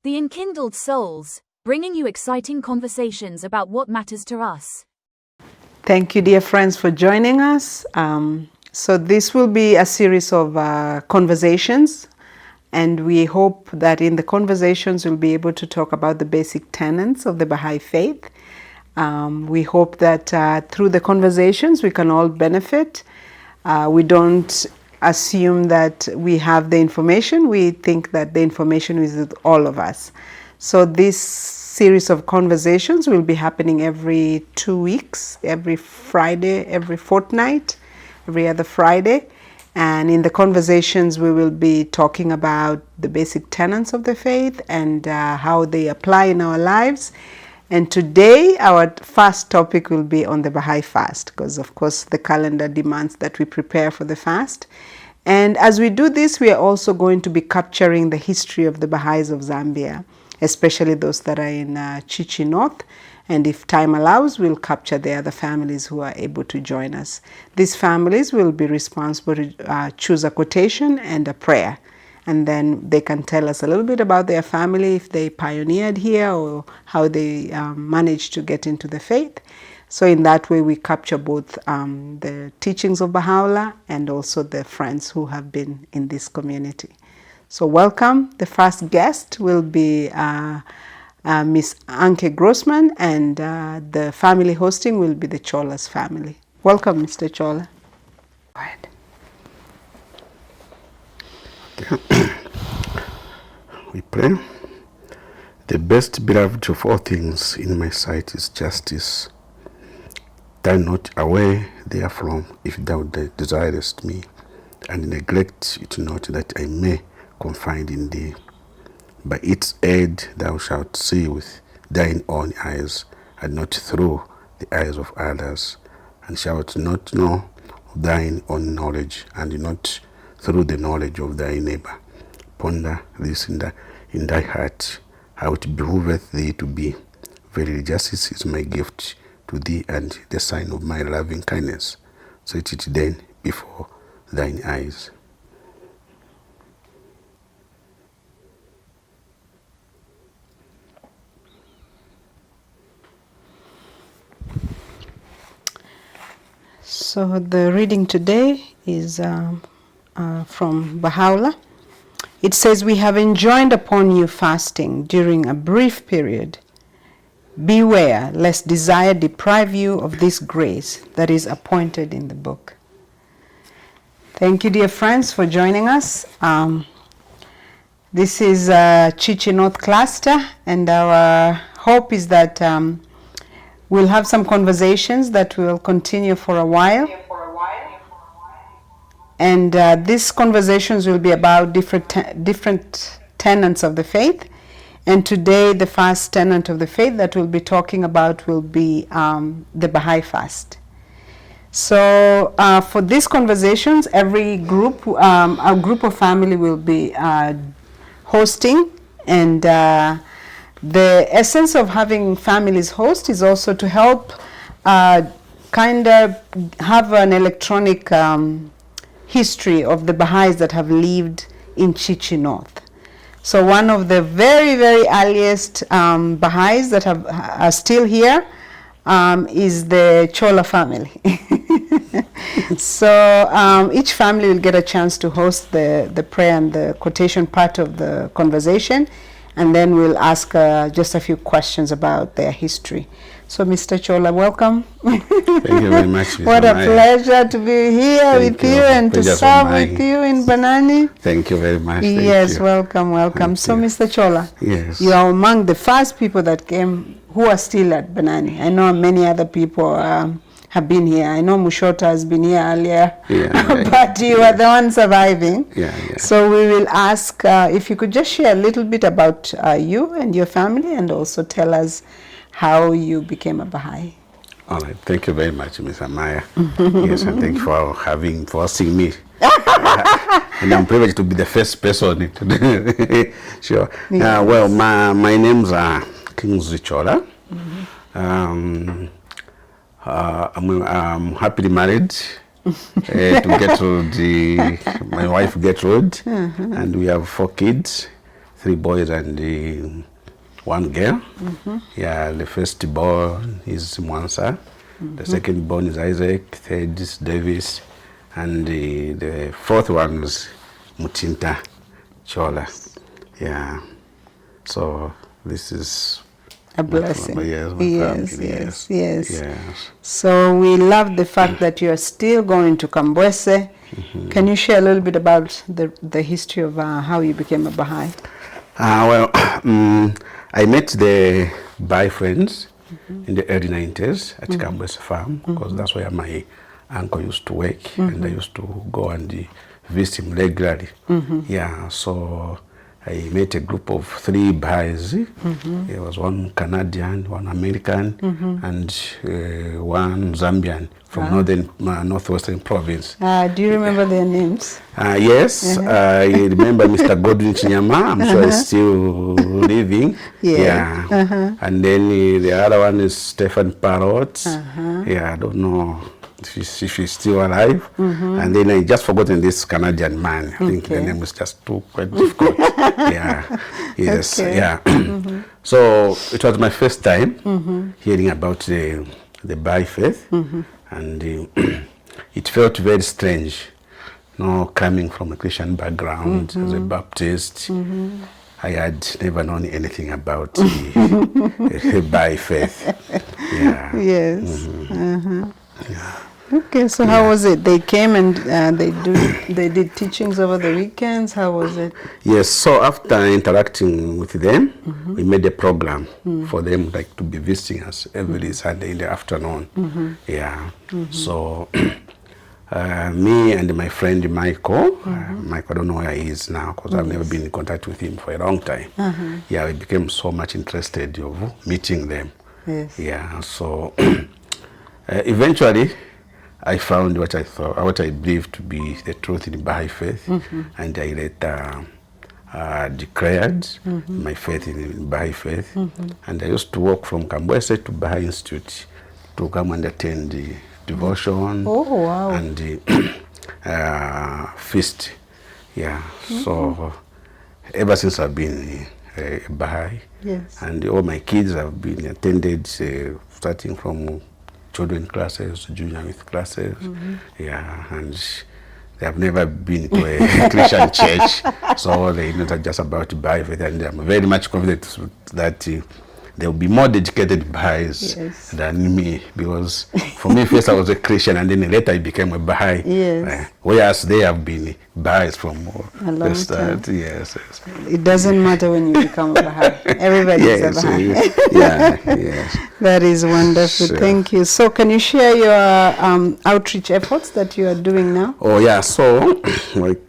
The Enkindled Souls, bringing you exciting conversations about what matters to us. Thank you, dear friends, for joining us. So this will be a series of conversations, and we hope that in the conversations we'll be able to talk about the basic tenets of the Baha'i faith. We hope that through the conversations we can all benefit. We don't assume that we have the information. We think that the information is with all of us. So this series of conversations will be happening every 2 weeks, every Friday, every fortnight, every other Friday. And in the conversations we will be talking about the basic tenets of the faith and how they apply in our lives. And today our first topic will be on the Baha'i Fast, because of course the calendar demands that we prepare for the fast. And as we do this, we are also going to be capturing the history of the Baha'is of Zambia, especially those that are in Chichi North. And if time allows, we'll capture the other families who are able to join us. These families will be responsible to choose a quotation and a prayer. And then they can tell us a little bit about their family, if they pioneered here or how they managed to get into the faith. So in that way, we capture both the teachings of Baha'u'llah and also the friends who have been in this community. So welcome. The first guest will be Ms. Anke Grossmann, and the family hosting will be the Chola's family. Welcome, Mr. Chola. Go ahead. We pray. The best beloved of all things in my sight is justice. Turn not away therefrom, if thou desirest me, and neglect it not, that I may confide in thee. By its aid thou shalt see with thine own eyes, and not through the eyes of others, and shalt not know of thine own knowledge, and not through the knowledge of thy neighbor. Ponder this in thy heart, how it behoveth thee to be. Verily justice is my gift to thee, and the sign of my loving kindness. Set it then before thine eyes. So the reading today is from Baha'u'llah. It says, "We have enjoined upon you fasting during a brief period. Beware lest desire deprive you of this grace that is appointed in the book." Thank you, dear friends, for joining us. This is Chichi North Cluster, and our hope is that we'll have some conversations that will continue for a while. And these conversations will be about different tenets of the faith. And today the first tenet of the faith that we'll be talking about will be the Baha'i Fast. So for these conversations, every group, a group of family will be hosting. And the essence of having families host is also to help kind of have an electronic history of the Baha'is that have lived in Chichi North. So one of the very, very earliest Baha'is that are still here is the Chola family. So each family will get a chance to host the prayer and the quotation part of the conversation, and then we'll ask just a few questions about their history. So Mr. Chola, welcome. Thank you very much, Ms. What a Amaya. pleasure to be here with you and to serve with you in Banani. Thank you very much. Yes, Thank you. welcome. Thank So you. Mr. Chola, Yes. you are among the first people that came who are still at Banani. I know many other people have been here. I know Mushota has been here earlier, but you are the one surviving. Yeah. So we will ask if you could just share a little bit about you and your family, and also tell us how you became a Baha'i. All right. Thank you very much, Ms. Amaya. Yes, and thank you for hosting me. And I'm privileged to be the first person. Sure. Yes. Well, my names are Kingsley Chola. I'm happily married to Gertrude. My wife Gertrude, and we have 4 kids, 3 boys and 1 girl. Yeah, the first born is Mwansa, the second born is Isaac, third is Davis, and the fourth one is Mutinta Chola. Yeah, so this is a blessing. Yes, yes. So we love the fact that you are still going to Kambwese. Can you share a little bit about the history of how you became a Baha'i? Well, I met the Baha'i friends in the early 90s at Kambwese Farm, because that's where my uncle used to work, and I used to go and visit him regularly. Yeah, so I met a group of 3 Baha'is. There was 1 Canadian, 1 American, and 1 Zambian from northwestern province. Do you remember their names? Yes, I remember Mr. Godwin Chinyama. I'm sure he's still living. Yeah. And then the other one is Stephen Parrott. Yeah, I don't know if he's still alive. And then I just forgotten this Canadian man. I think the name was just too quite difficult. Yes. Yeah. So it was my first time hearing about the Baha'i faith, and it felt very strange. Coming from a Christian background as a Baptist, I had never known anything about the Baha'i faith. Yeah. Yes. Okay, so how was it? They came and they did teachings over the weekends. How was it? Yes, so after interacting with them, we made a program for them like to be visiting us every Sunday in the afternoon. Yeah. So me and my friend Michael, Michael, I don't know where he is now because I've never been in contact with him for a long time. Yeah, we became so much interested of meeting them. Yes. Yeah, so eventually I found what I believed to be the truth in the Baha'i faith, and I later declared my faith in the Baha'i faith, and I used to walk from Kambwese to Baha'i Institute to come and attend the devotion and the feast. Yeah, so ever since I've been a Baha'i, and all my kids have been attended starting from children classes, junior youth classes, yeah, and they have never been to a Christian church, so they know just about Baha'i faith, and I'm very much confident that there will be more dedicated Baha'is than me, because for me first I was a Christian and then later I became a Baha'i, whereas they have been Baha'is from the start. Yes. It doesn't matter when you become a Baha'i. Everybody is a Baha'i. That is wonderful. Sure. Thank you. So can you share your outreach efforts that you are doing now? Oh yeah, so like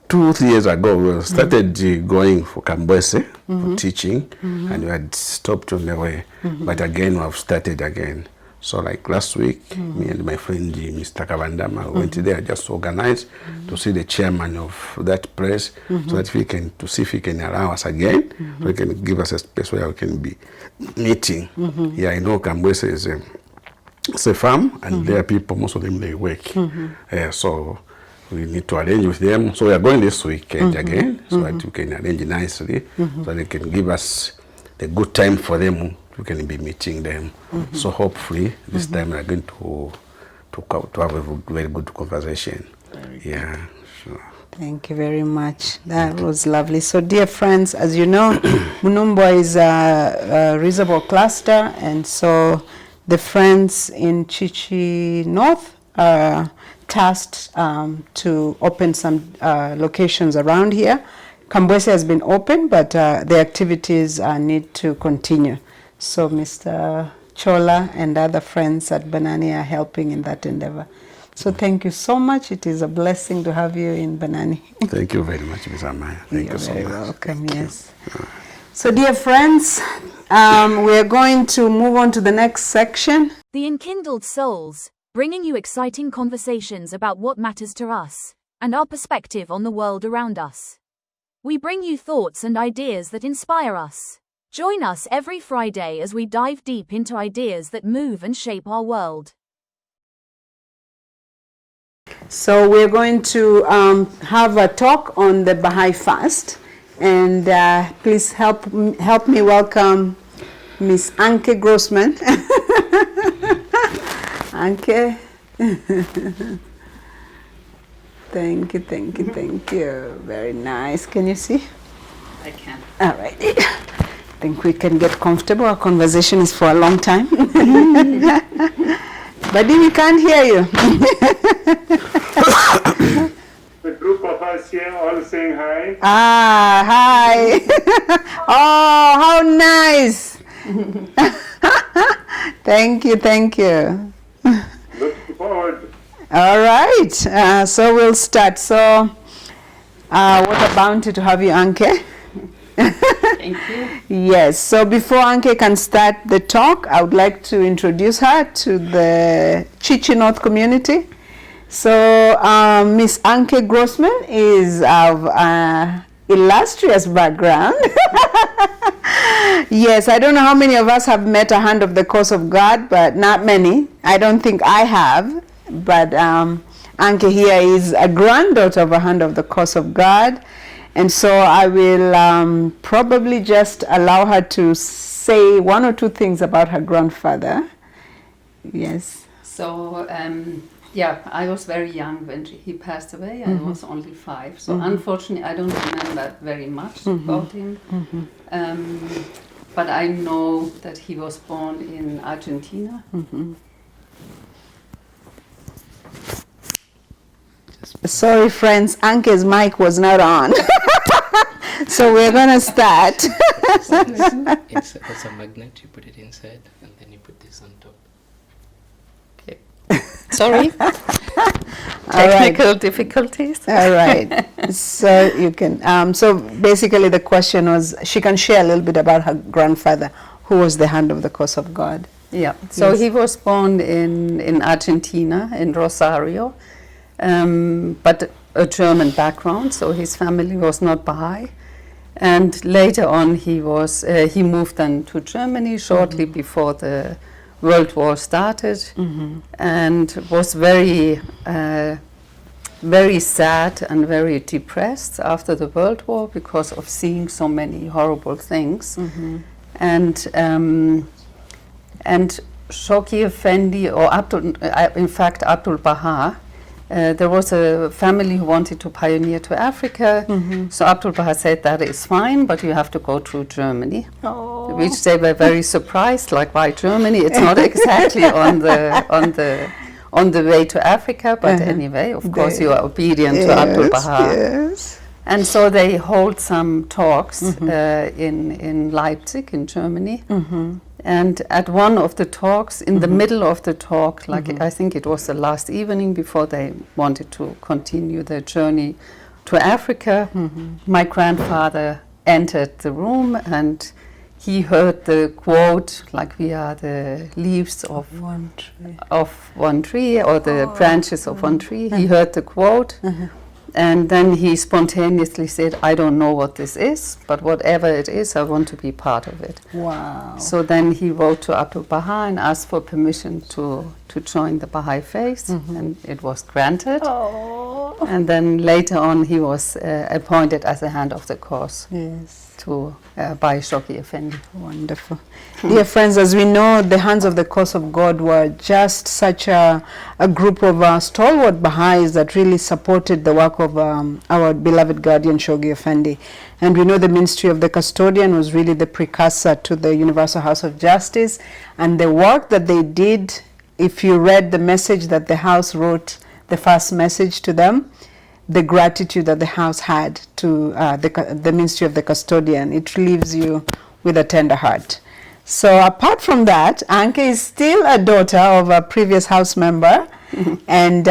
2-3 years ago, we started going for Kambwese for teaching, and we had stopped on the way, but again we have started again. So like last week, me and my friend Mr. Kavandama went there just to organize to see the chairman of that place, so that to see if he can allow us again, so he can give us a space where we can be meeting. Yeah, I know Kambwese is a farm, and there are people, most of them they work. So we need to arrange with them. So we are going this weekend again, so that we can arrange nicely, so they can give us the good time for them. We can be meeting them. So hopefully this time we are going to have a very good conversation. Yeah, sure. Thank you very much. That was lovely. So dear friends, as you know, Munumbwa is a reservoir cluster, and so the friends in Chichi North are tasked to open some locations around here. Kambwese has been open, but the activities need to continue. So Mr. Chola and other friends at Banani are helping in that endeavor. So thank you so much. It is a blessing to have you in Banani. Thank you very much, Ms. Amaya. Thank you so much. You're very welcome, yes. So dear friends, we're going to move on to the next section. The Enkindled Souls, bringing you exciting conversations about what matters to us and our perspective on the world around us. We bring you thoughts and ideas that inspire us. Join us every Friday as we dive deep into ideas that move and shape our world. So we're going to have a talk on the Baha'i Fast, and please help me welcome Ms. Anke Grossmann. Anke. Thank you. Very nice. Can you see? I can. All right. I think we can get comfortable. Our conversation is for a long time. But we can't hear you. The group of us here all saying hi. Ah, hi. Oh, how nice. Thank you. Looking forward. All right. So we'll start. So what a bounty to have you, Anke. Thank you. Yes, so before Anke can start the talk, I would like to introduce her to the Chichi North community. So Miss Anke Grossmann is of illustrious background. Yes, I don't know how many of us have met a hand of the cause of God, but not many. I don't think I have, but Anke here is a granddaughter of a hand of the cause of God. And so I will probably just allow her to say one or two things about her grandfather. Yes. So, I was very young when he passed away. I was only 5. So unfortunately, I don't remember very much about him. But I know that he was born in Argentina. Sorry, friends, Anke's mic was not on. So we're going to start. It's a magnet, you put it inside, and then you put this on top. Okay. Sorry. Technical difficulties. All right. So you can, so basically the question was, she can share a little bit about her grandfather, who was the hand of the cause of God. Yeah. So Yes. he was born in Argentina, in Rosario, but a German background. So his family was not Baha'i. And later on, he moved then to Germany shortly before the World War started, and was very sad and very depressed after the World War because of seeing so many horrible things. And Shoki Effendi, or Abdul Baha, there was a family who wanted to pioneer to Africa. So Abdul Baha said, that is fine, but you have to go through Germany. Which they were very surprised, like, why Germany? It's not exactly on the way to Africa, but anyway, of course you are obedient to Abdul Baha. Yes. And so they hold some talks in Leipzig, in Germany. And at one of the talks, in the middle of the talk, like I think it was the last evening before they wanted to continue their journey to Africa, my grandfather entered the room and he heard the quote, like, we are the leaves of one tree, or the branches of one tree. He heard the quote. And then he spontaneously said, I don't know what this is, but whatever it is, I want to be part of it. Wow. So then he wrote to Abdul Baha and asked for permission to join the Baha'i Fast, and it was granted. And then later on, he was appointed as a hand of the cause. Yes. By Shoki Effendi. Wonderful. Dear friends, as we know, the Hands of the Cause of God were just such a group of stalwart Baha'is that really supported the work of our beloved guardian Shoki Effendi. And we know the ministry of the custodian was really the precursor to the Universal House of Justice. And the work that they did, if you read the message that the house wrote, the first message to them, the gratitude that the house had to the ministry of the custodian, it leaves you with a tender heart. So apart from that, Anke is still a daughter of a previous house member, and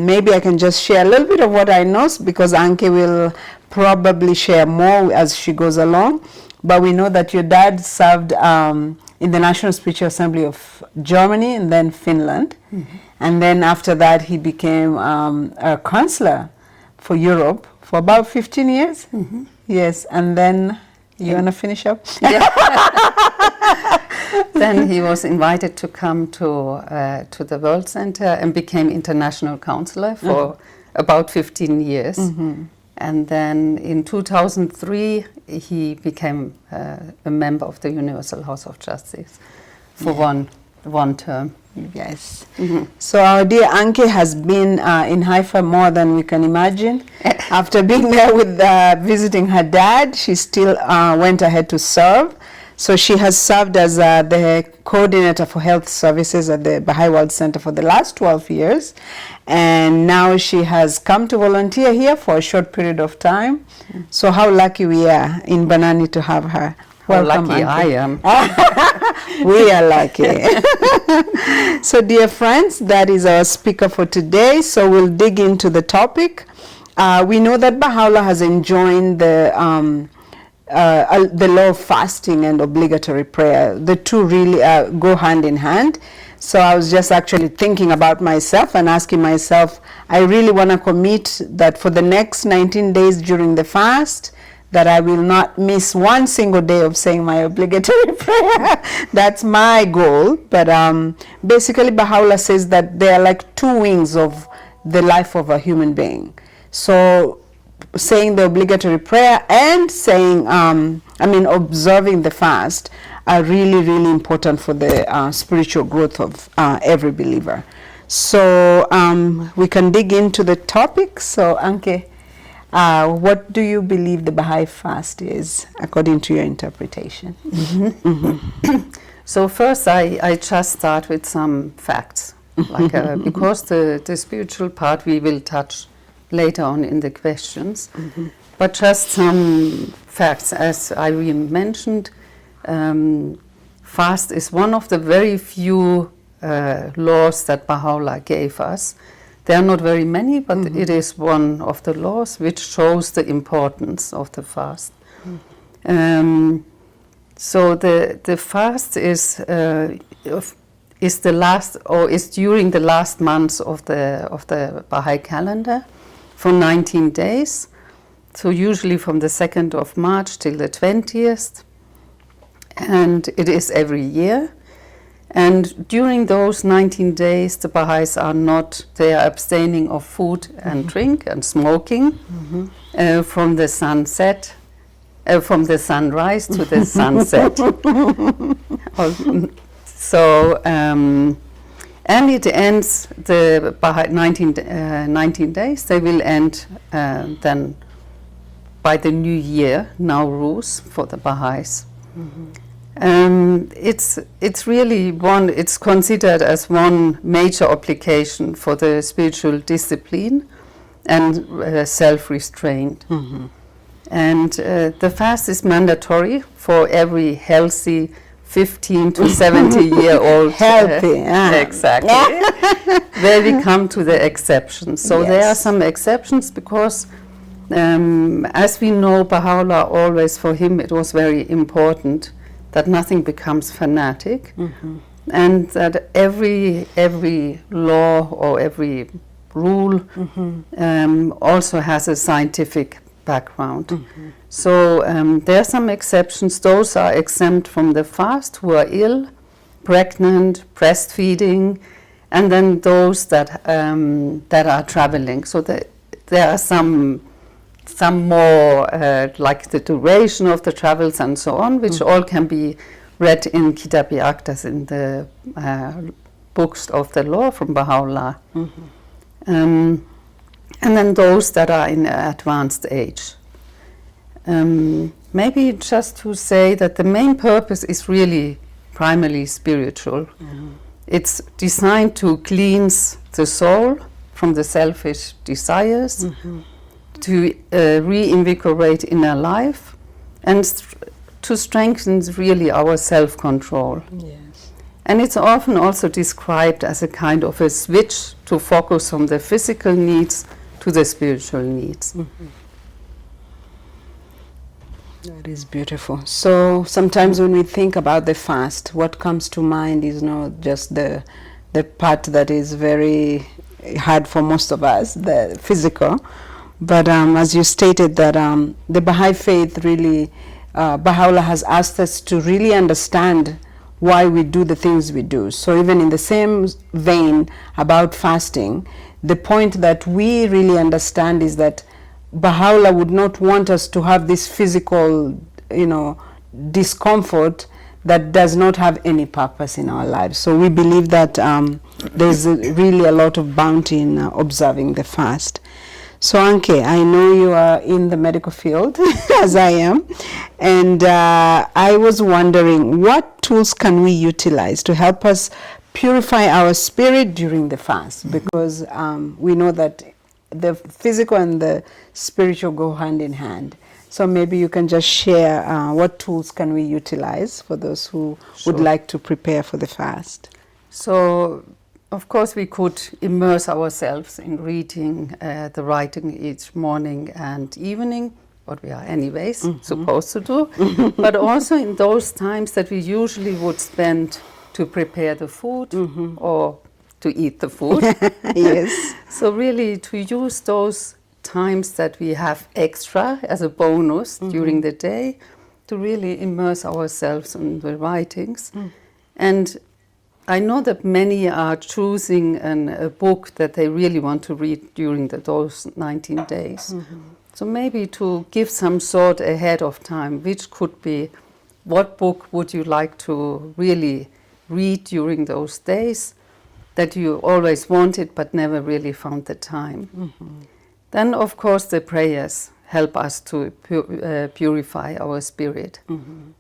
maybe I can just share a little bit of what I know, because Anke will probably share more as she goes along. But we know that your dad served in the National Spiritual Assembly of Germany and then Finland. And then after that, he became a counselor for Europe for about 15 years. Yes, and then you want to finish up? Yeah. Then he was invited to come to the World Center and became international counselor for about 15 years. And then in 2003, he became a member of the Universal House of Justice for one term. Yes. So our dear Anke has been in Haifa more than we can imagine. After being there with visiting her dad, she still went ahead to serve. So she has served as the coordinator for health services at the Baha'i World Center for the last 12 years. And now she has come to volunteer here for a short period of time. So how lucky we are in Banani to have her. How lucky I am. We are lucky. So dear friends, that is our speaker for today. So we'll dig into the topic. We know that Baha'u'llah has enjoined the law of fasting and obligatory prayer. The two really go hand in hand. So I was just actually thinking about myself and asking myself, I really want to commit that for the next 19 days during the fast, that I will not miss one single day of saying my obligatory prayer. That's my goal. But basically Baha'u'llah says that they are like two wings of the life of a human being. So saying the obligatory prayer and saying, observing the fast are really, really important for the spiritual growth of every believer. So we can dig into the topic. So Anke, what do you believe the Baha'i fast is, according to your interpretation? So first I just start with some facts, like because the spiritual part we will touch later on in the questions, but just some facts. As Irene mentioned, fast is one of the very few laws that Baha'u'llah gave us. There are not very many, but it is one of the laws which shows the importance of the fast. So the fast is the last, or is during the last months of the Baha'i calendar for 19 days. So usually from the 2nd of March till the 20th, and it is every year. And during those 19 days, the Baha'is they are abstaining of food and drink and smoking from the sunset, from the sunrise to the sunset. So, and it ends, the Baha'i 19 days, they will end then by the new year, Nowruz, for the Baha'is. It's really it's considered as one major application for the spiritual discipline and self-restraint. And the fast is mandatory for every healthy 15 to 70-year-old. Healthy, exactly. Where we come to the exceptions. So there are some exceptions because as we know, Baha'u'llah always, for him, it was very important that nothing becomes fanatic, and that every law or every rule also has a scientific background. So there are some exceptions. Those are exempt from the fast who are ill, pregnant, breastfeeding, and then those that are traveling. So there are some more like the duration of the travels and so on, which all can be read in Kitab-i Aqdas, in the books of the law from Baha'u'llah. And then those that are in advanced age. Maybe just to say that the main purpose is really primarily spiritual. It's designed to cleanse the soul from the selfish desires, to reinvigorate inner life, and to strengthen really our self-control. And it's often also described as a kind of a switch to focus on the physical needs to the spiritual needs. That is beautiful. So sometimes when we think about the fast, what comes to mind is not just the part that is very hard for most of us, the physical, but as you stated that the Baha'i faith really, Baha'u'llah has asked us to really understand why we do the things we do. So even in the same vein about fasting, the point that we really understand is that Baha'u'llah would not want us to have this physical, discomfort that does not have any purpose in our lives. So we believe that there's really a lot of bounty in observing the fast. So Anke, I know you are in the medical field, as I am, and I was wondering, what tools can we utilize to help us purify our spirit during the fast? Because we know that the physical and the spiritual go hand in hand. So maybe you can just share what tools can we utilize for those who would like to prepare for the fast. So, of course, we could immerse ourselves in reading the writing each morning and evening, what we are anyways supposed to do, but also in those times that we usually would spend to prepare the food or to eat the food. Yes. So really to use those times that we have extra as a bonus during the day to really immerse ourselves in the writings. And I know that many are choosing a book that they really want to read during those 19 days. So maybe to give some thought ahead of time, which could be, what book would you like to really read during those days that you always wanted but never really found the time. Then, of course, the prayers help us to purify our spirit.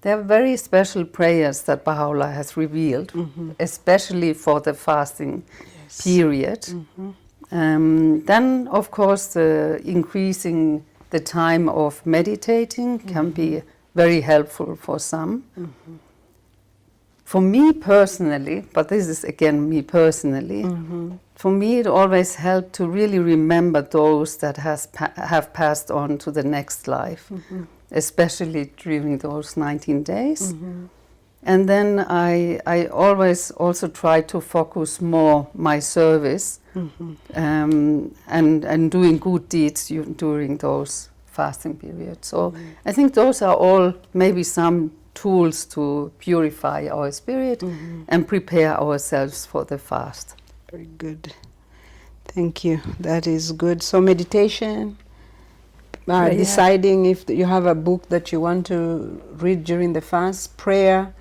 There are very special prayers that Baha'u'llah has revealed, especially for the fasting period. Then, of course, increasing the time of meditating can be very helpful for some. For me personally, but this is again me personally, for me it always helped to really remember those that have passed on to the next life, especially during those 19 days. And then I always also try to focus more my service and doing good deeds during those fasting periods. So I think those are all maybe some tools to purify our spirit and prepare ourselves for the fast. Very good. Thank you. That is good. So meditation, deciding if you have a book that you want to read during the fast, prayer,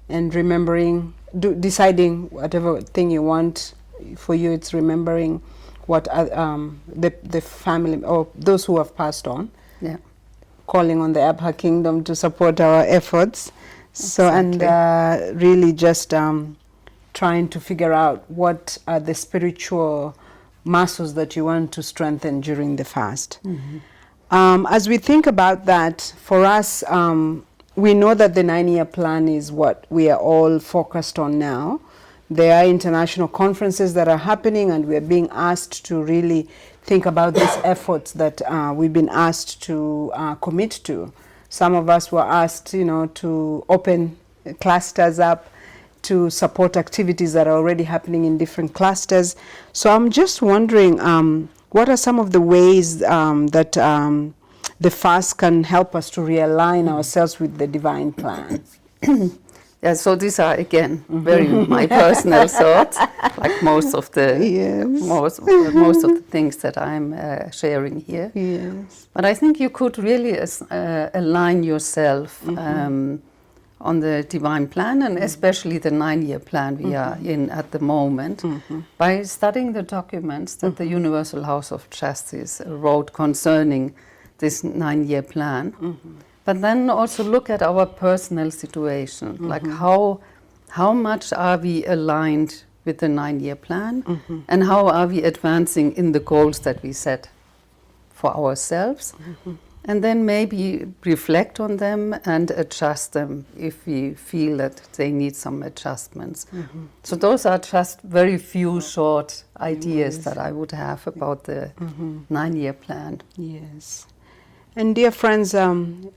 and remembering, deciding whatever thing you want. For you, it's remembering what the family or those who have passed on. Yeah. Calling on the Baha'i Kingdom to support our efforts. So, and really just trying to figure out what are the spiritual muscles that you want to strengthen during the fast. As we think about that, for us, we know that the 9-year plan is what we are all focused on now. There are international conferences that are happening, and we are being asked to really think about these efforts that we've been asked to commit to. Some of us were asked, to open clusters up to support activities that are already happening in different clusters. So I'm just wondering, what are some of the ways that the fast can help us to realign ourselves with the divine plan? Yeah, so these are again very my personal thoughts, like most of the most of the things that I'm sharing here. Yes. But I think you could really align yourself on the divine plan, and especially the 9-year plan we are in at the moment, by studying the documents that the Universal House of Justice wrote concerning this 9-year plan. But then also look at our personal situation, like how much are we aligned with the 9-year plan, and how are we advancing in the goals that we set for ourselves, and then maybe reflect on them and adjust them if we feel that they need some adjustments. So those are just very few short ideas that I would have about the 9-year plan. Yes. And dear friends,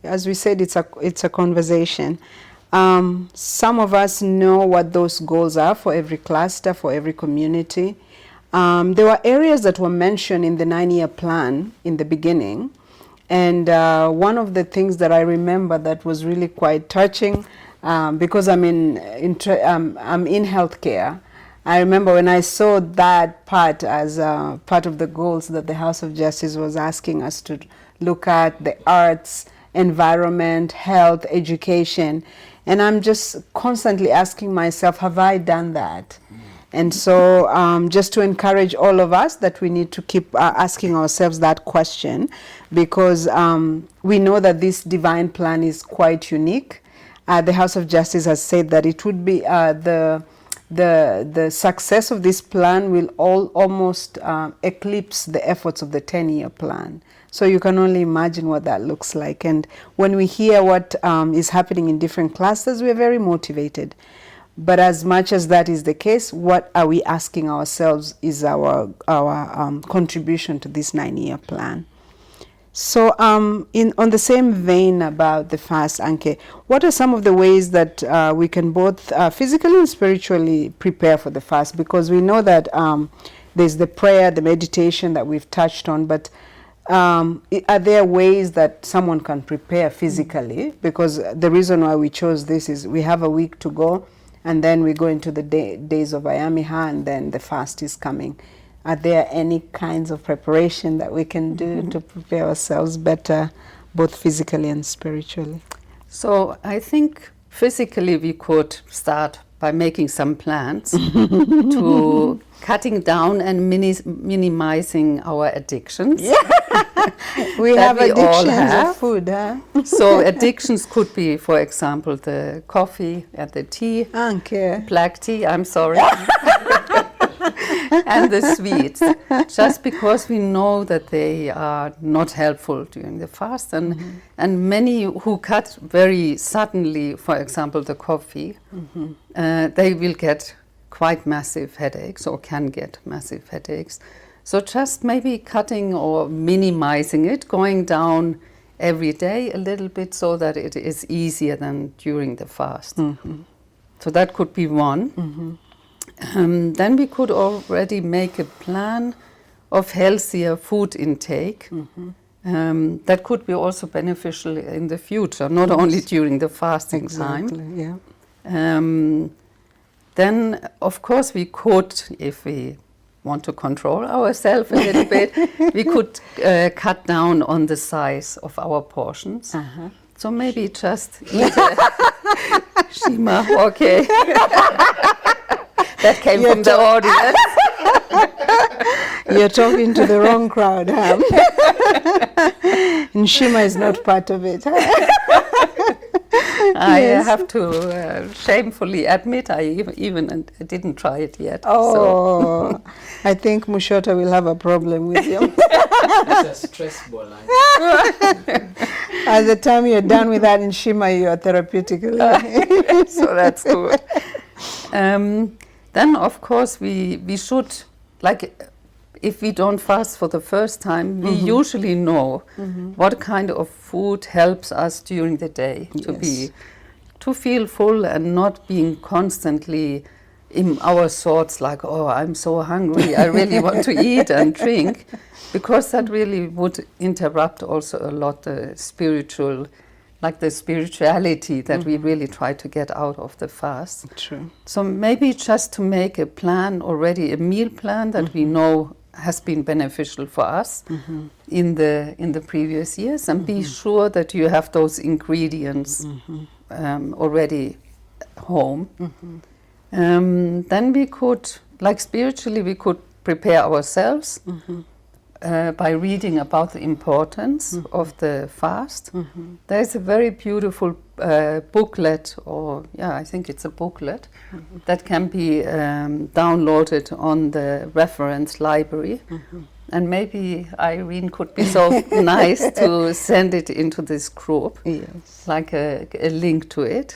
as we said, it's a conversation. Some of us know what those goals are for every cluster, for every community. There were areas that were mentioned in the 9-year plan in the beginning. And one of the things that I remember that was really quite touching, because I'm in healthcare. I remember when I saw that part as part of the goals that the House of Justice was asking us to look at, the arts, environment, health, education, and I'm just constantly asking myself, have I done that? And so just to encourage all of us that we need to keep asking ourselves that question, because we know that this divine plan is quite unique. The House of Justice has said that it would be the success of this plan will almost eclipse the efforts of the 10-year plan. So you can only imagine what that looks like. And when we hear what is happening in different clusters, we're very motivated. But as much as that is the case, what are we asking ourselves is our contribution to this 9-year plan? So on the same vein about the fast, Anke, what are some of the ways that we can both physically and spiritually prepare for the fast? Because we know that there's the prayer, the meditation that we've touched on, but are there ways that someone can prepare physically? Because the reason why we chose this is we have a week to go, and then we go into the days of Ayamiha, and then the fast is coming. Are there any kinds of preparation that we can do to prepare ourselves better, both physically and spiritually? So I think physically we could start by making some plans to cutting down and minimizing our addictions. We have addictions of food, huh? So addictions could be, for example, the coffee and the tea, black tea, I'm sorry, and the sweets, just because we know that they are not helpful during the fast. And many who cut very suddenly, for example, the coffee, they will get quite massive headaches or can get massive headaches. So just maybe cutting or minimizing it, going down every day a little bit so that it is easier than during the fast. So that could be one. Then we could already make a plan of healthier food intake. That could be also beneficial in the future, not only during the fasting time. Then, of course, we could, if we want to control ourselves a little bit, we could cut down on the size of our portions. So maybe just eat Shima, okay. That came from the audience. You're talking to the wrong crowd, huh? And Shima is not part of it. I have to shamefully admit I even didn't try it yet. So. I think Mushota will have a problem with you. It's a stress ball. By the time you're done with that in Shima, you are therapeutically. So that's good. Then, of course, we should, like, if we don't fast for the first time, we usually know what kind of food helps us during the day to feel full and not being constantly in our thoughts like, oh, I'm so hungry, I really want to eat and drink, because that really would interrupt also a lot the spiritual, like the spirituality that we really try to get out of the fast. True. So maybe just to make a plan already, a meal plan that we know has been beneficial for us in the previous years, and be sure that you have those ingredients already home. Then we could, like spiritually, we could prepare ourselves by reading about the importance of the fast. There's a very beautiful booklet, or I think it's a booklet, that can be downloaded on the reference library. And maybe Irene could be so nice to send it into this group, like a link to it.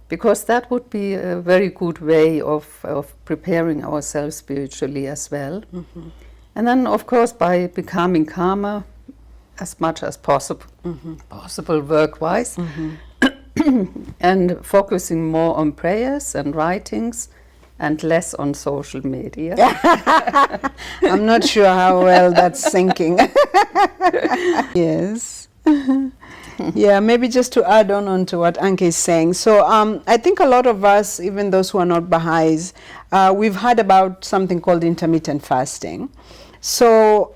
Because that would be a very good way of preparing ourselves spiritually as well. And then, of course, by becoming calmer as much as possible, work-wise, and focusing more on prayers and writings and less on social media. I'm not sure how well that's sinking. Yes. Yeah, maybe just to add on to what Anke is saying. So I think a lot of us, even those who are not Baha'is, we've heard about something called intermittent fasting. So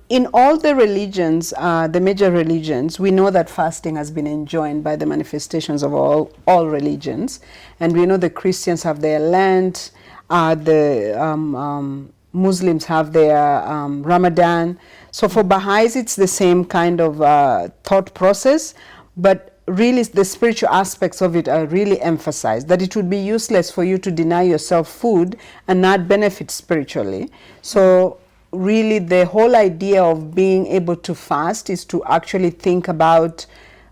in all the religions, the major religions, we know that fasting has been enjoined by the manifestations of all religions. And we know the Christians have their Lent, the Muslims have their Ramadan. So for Baha'is, it's the same kind of thought process, but really the spiritual aspects of it are really emphasized, that it would be useless for you to deny yourself food and not benefit spiritually. So really the whole idea of being able to fast is to actually think about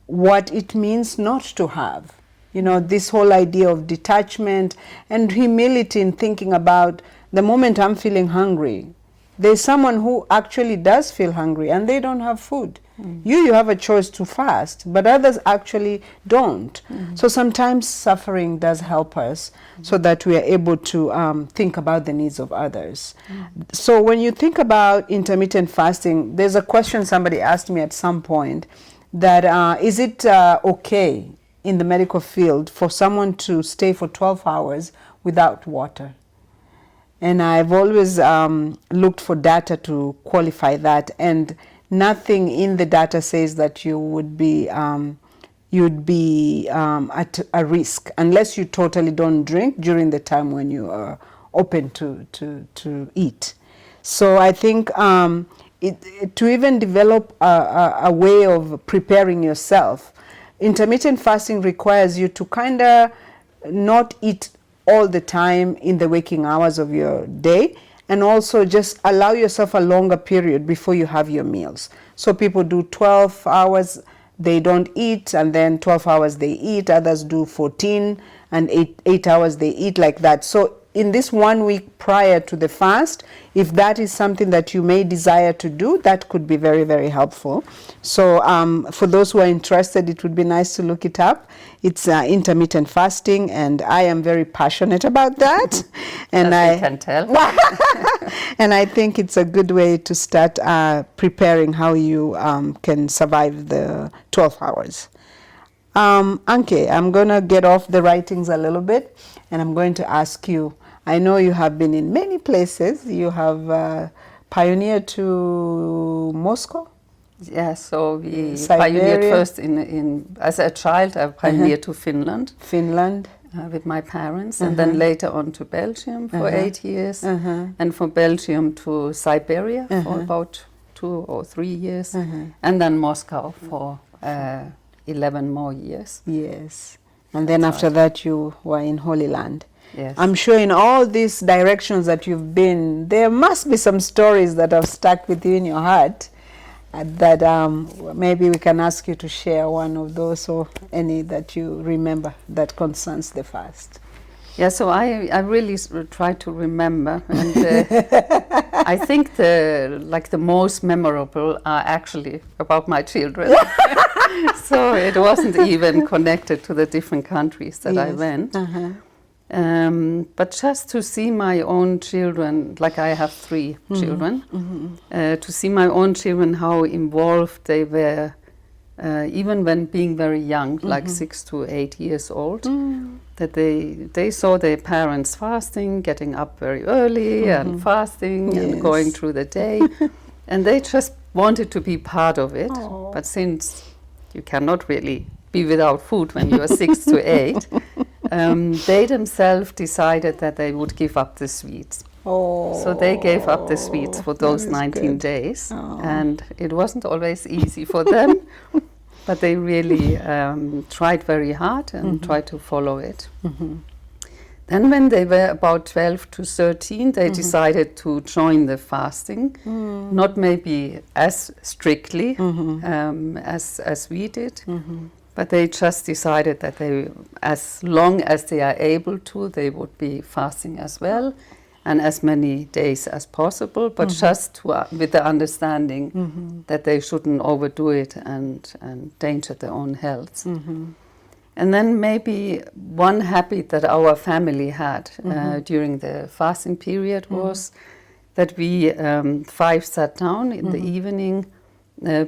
what it means not to have. You know, this whole idea of detachment and humility in thinking about the moment I'm feeling hungry, there's someone who actually does feel hungry and they don't have food. You have a choice to fast, but others actually don't. So sometimes suffering does help us so that we are able to think about the needs of others. So when you think about intermittent fasting, there's a question somebody asked me at some point, that is it okay in the medical field for someone to stay for 12 hours without water? And I've always looked for data to qualify that, and nothing in the data says that you would be at a risk unless you totally don't drink during the time when you are open to eat. So I think to even develop a way of preparing yourself, intermittent fasting requires you to kind of not eat all the time in the waking hours of your day, and also just allow yourself a longer period before you have your meals. So people do 12 hours, they don't eat, and then 12 hours they eat. Others do 14 and 8 hours they eat, like that. So in this 1 week prior to the fast, if that is something that you may desire to do, that could be very, very helpful. So for those who are interested, it would be nice to look it up. It's intermittent fasting, and I am very passionate about that. And As you can tell. And I think it's a good way to start preparing how you can survive the 12 hours. Anke, I'm going to get off the writings a little bit, and I'm going to ask you, I know you have been in many places. You have pioneered to Moscow. Yeah, so we Siberia. pioneered first as a child, I pioneered to Finland. Finland. With my parents, and then later on to Belgium for 8 years, and from Belgium to Siberia for about 2 or 3 years, and then Moscow for 11 more years. Yes. And then after that you were in Holy Land. Yes. I'm sure in all these directions that you've been, there must be some stories that have stuck with you in your heart that maybe we can ask you to share one of those, or any that you remember that concerns the fast. Yeah, so I really try to remember, and I think the most memorable are actually about my children. So it wasn't even connected to the different countries that I went. But just to see my own children, like I have 3 children, to see my own children, how involved they were, even when being very young, like 6 to 8 years old, that they saw their parents fasting, getting up very early and fasting and going through the day, and they just wanted to be part of it. But since you cannot really be without food when you are 6 to 8, they themselves decided that they would give up the sweets. So they gave up the sweets for those 19 days, and it wasn't always easy for them, but they really tried very hard and tried to follow it. Then when they were about 12 to 13, they decided to join the fasting, not maybe as strictly as we did, but they just decided that they, as long as they are able to, they would be fasting as well, and as many days as possible, but just to, with the understanding that they shouldn't overdo it and endanger their own health. And then maybe one habit that our family had during the fasting period was that we 5 sat down in the evening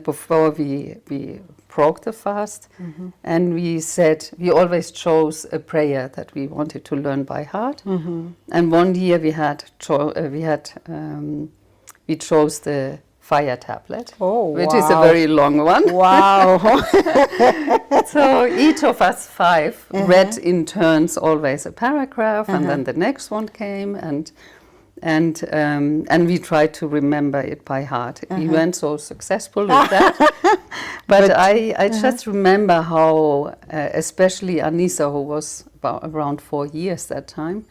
before we broke the fast, and we said we always chose a prayer that we wanted to learn by heart. And one year we chose the fire tablet, which is a very long one. Wow. So each of us 5 read in turns always a paragraph, and then the next one came, and we tried to remember it by heart. We weren't so successful with that, but I just remember how, especially Anissa, who was around 4 years that time,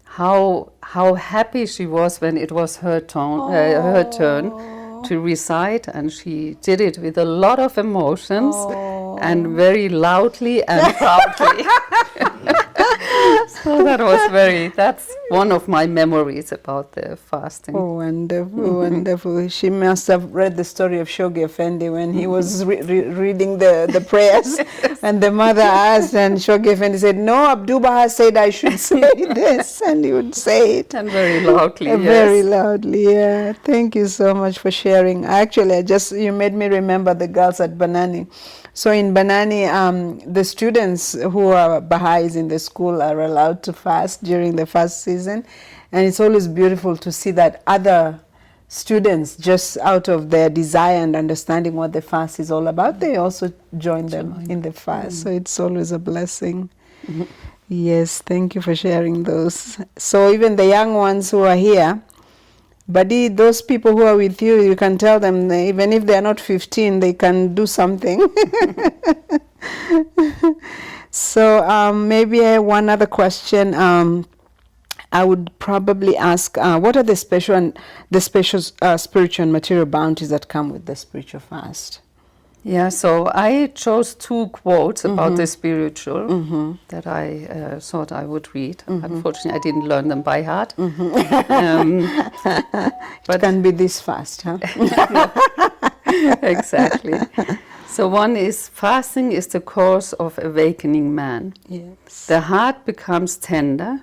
how happy she was when it was her turn to recite, and she did it with a lot of emotions and very loudly and proudly. So that's one of my memories about the fasting. Oh, wonderful, wonderful. She must have read the story of Shogi Effendi when he was reading the prayers, and the mother asked, and Shogi Effendi said, "No, Abdu'l-Baha said I should say this," and he would say it. And very loudly, yes. Very loudly, yeah. Thank you so much for sharing. Actually, you made me remember the girls at Banani. So in Banani, the students who are Baha'is in the school are allowed to fast during the fast season. And it's always beautiful to see that other students, just out of their desire and understanding what the fast is all about, they also join them in the fast. So it's always a blessing. Yes, thank you for sharing those. So even the young ones who are here, but those people who are with you, you can tell them, even if they are not 15, they can do something. So maybe one other question I would probably ask, what are the special spiritual and material bounties that come with the spiritual fast? Yeah, so I chose 2 quotes about the spiritual that I thought I would read. Unfortunately, I didn't learn them by heart. But it can be this fast, huh? Exactly. So one is, fasting is the cause of awakening man. Yes. The heart becomes tender,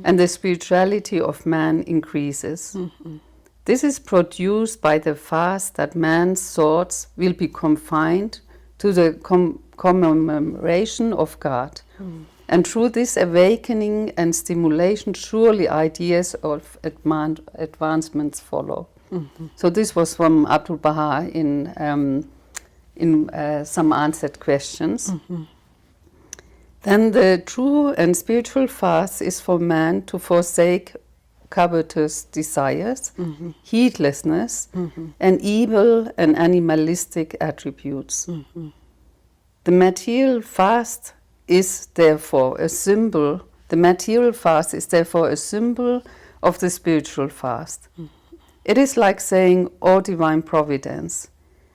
and the spirituality of man increases. This is produced by the fast that man's thoughts will be confined to the commemoration of God. And through this awakening and stimulation, surely ideas of advancements follow. So this was from Abdu'l-Baha in some answered questions. Then the true and spiritual fast is for man to forsake covetous desires, heedlessness, and evil and animalistic attributes. The material fast is therefore a symbol. The material fast is therefore a symbol of the spiritual fast. It is like saying, "O divine providence,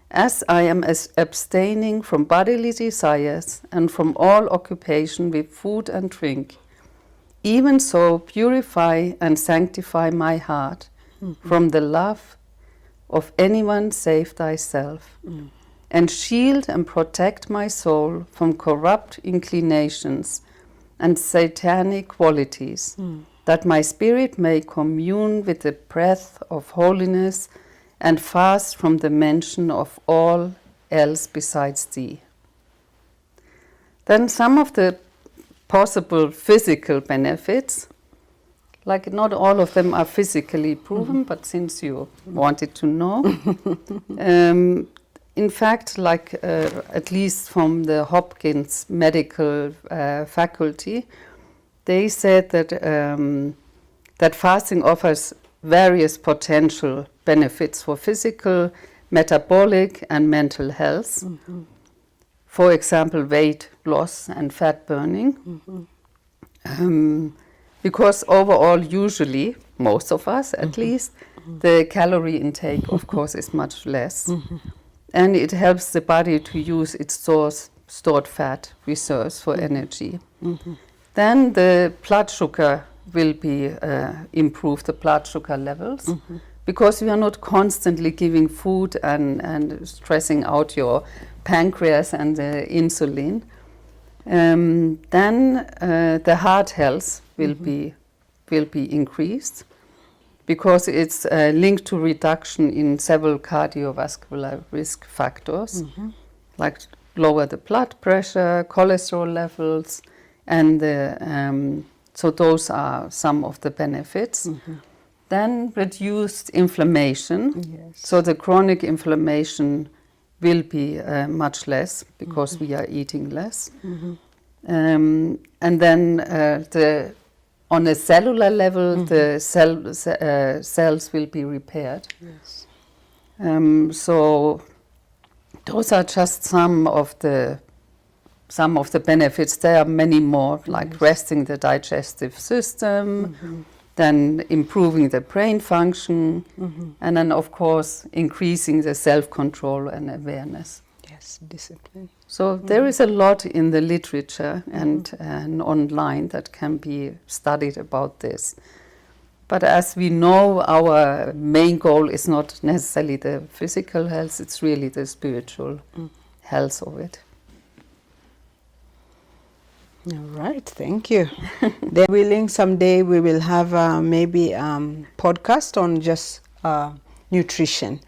as I am abstaining from bodily desires and from all occupation with food and drink, even so purify and sanctify my heart from the love of anyone save thyself, and shield and protect my soul from corrupt inclinations and satanic qualities, that my spirit may commune with the breath of holiness and fast from the mention of all else besides thee." Then some of the possible physical benefits, like not all of them are physically proven, but since you wanted to know, in fact, like at least from the Hopkins Medical Faculty, they said that that fasting offers various potential benefits for physical, metabolic, and mental health. For example, weight loss and fat burning. Because overall, usually, most of us at least, the calorie intake, of course, is much less. And it helps the body to use its stored fat reserves for energy. Then the blood sugar will be improve the blood sugar levels, because we are not constantly giving food and stressing out your pancreas and the insulin. Then the heart health will be increased, because it's linked to reduction in several cardiovascular risk factors, like lower the blood pressure, cholesterol levels, and so those are some of the benefits. Then reduced inflammation. Yes. So the chronic inflammation will be much less because we are eating less. And then on a cellular level, the cells will be repaired. Yes. So those are just some of the benefits. There are many more, like resting the digestive system, then improving the brain function, and then of course increasing the self-control and awareness. Yes, discipline. So there is a lot in the literature and online that can be studied about this. But as we know, our main goal is not necessarily the physical health, it's really the spiritual health of it. All right, thank you. They're willing, someday we will have maybe podcast on just nutrition.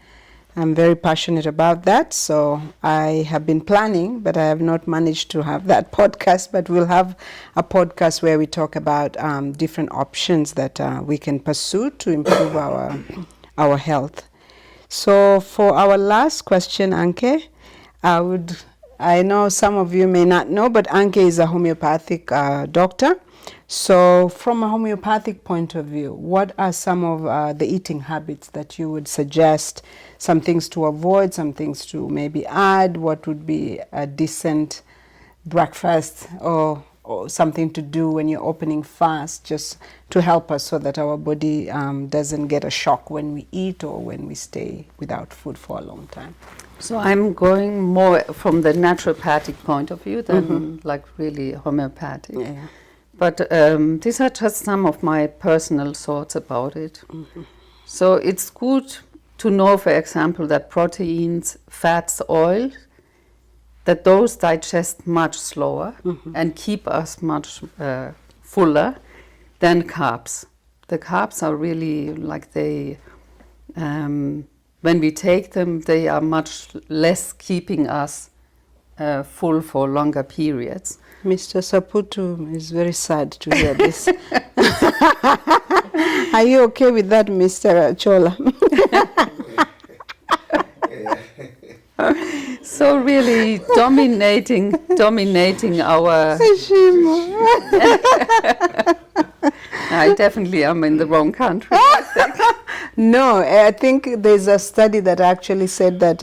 I'm very passionate about that, so I have been planning, but I have not managed to have that podcast. But we'll have a podcast where we talk about different options that we can pursue to improve our health. So for our last question, Anke, I know some of you may not know, but Anke is a homeopathic doctor. So from a homeopathic point of view, what are some of the eating habits that you would suggest? Some things to avoid, some things to maybe add? What would be a decent breakfast or something to do when you're opening fast, just to help us so that our body doesn't get a shock when we eat or when we stay without food for a long time? So I'm going more from the naturopathic point of view than like really homeopathic. Yeah. But these are just some of my personal thoughts about it. So it's good to know, for example, that proteins, fats, oil, that those digest much slower and keep us much fuller than carbs. The carbs are really like when we take them, they are much less keeping us full for longer periods. Mr. Saputo is very sad to hear this. Are you okay with that, Mr. Chola? So really dominating our... I definitely am in the wrong country. No, I think there's a study that actually said that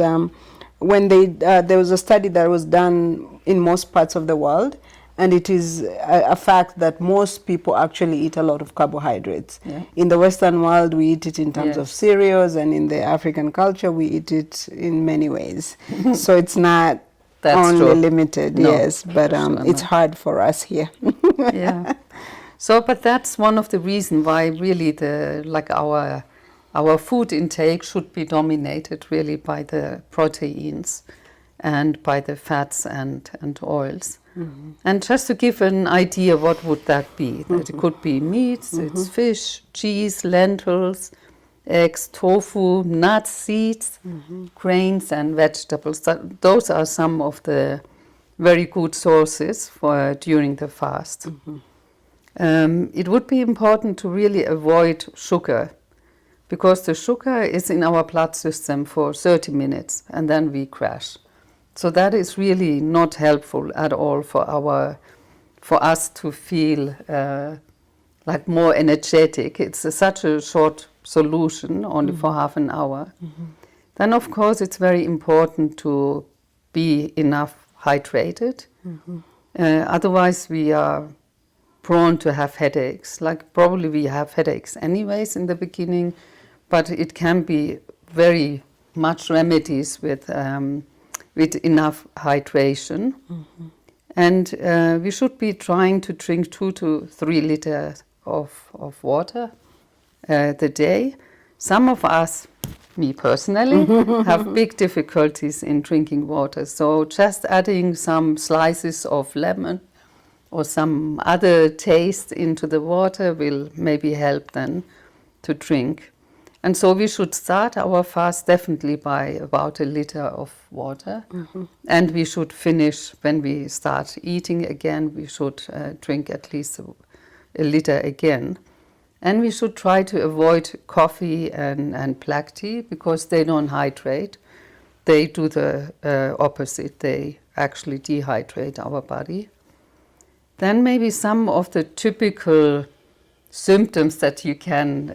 when there was a study that was done in most parts of the world, and it is a fact that most people actually eat a lot of carbohydrates. Yeah. In the Western world, we eat it in terms of cereals, and in the African culture, we eat it in many ways. So it's not only limited, yes, but it's hard for us here. Yeah. So, but that's one of the reasons why really our food intake should be dominated really by the proteins and by the fats and oils. And just to give an idea, what would that be? That it could be meats, it's fish, cheese, lentils, eggs, tofu, nuts, seeds, grains and vegetables. Those are some of the very good sources for during the fast. It would be important to really avoid sugar, because the sugar is in our blood system for 30 minutes and then we crash. So that is really not helpful at all for us to feel like more energetic. It's such a short solution, only for half an hour. Then of course it's very important to be enough hydrated. Otherwise we are prone to have headaches. Like probably we have headaches anyways in the beginning, but it can be very much remedies with enough hydration. And we should be trying to drink 2 to 3 liters of water the day. Some of us, me personally, have big difficulties in drinking water. So just adding some slices of lemon or some other taste into the water will maybe help then to drink. And so we should start our fast definitely by about 1 liter of water. And we should finish, when we start eating again, we should drink at least 1 liter again. And we should try to avoid coffee and black tea, because they don't hydrate. They do the opposite. They actually dehydrate our body. Then maybe some of the typical symptoms that you can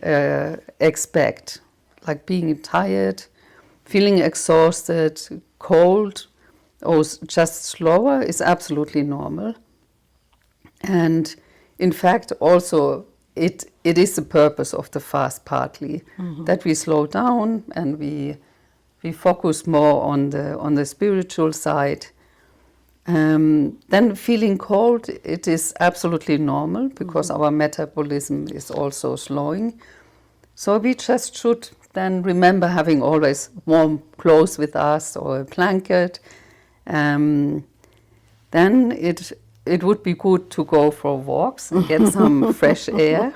expect, like being tired, feeling exhausted, cold, or just slower, is absolutely normal. And in fact, also, it is the purpose of the fast partly, that we slow down and we focus more on the spiritual side. Then feeling cold, it is absolutely normal, because our metabolism is also slowing. So we just should then remember having always warm clothes with us or a blanket. Then it would be good to go for walks and get some fresh air.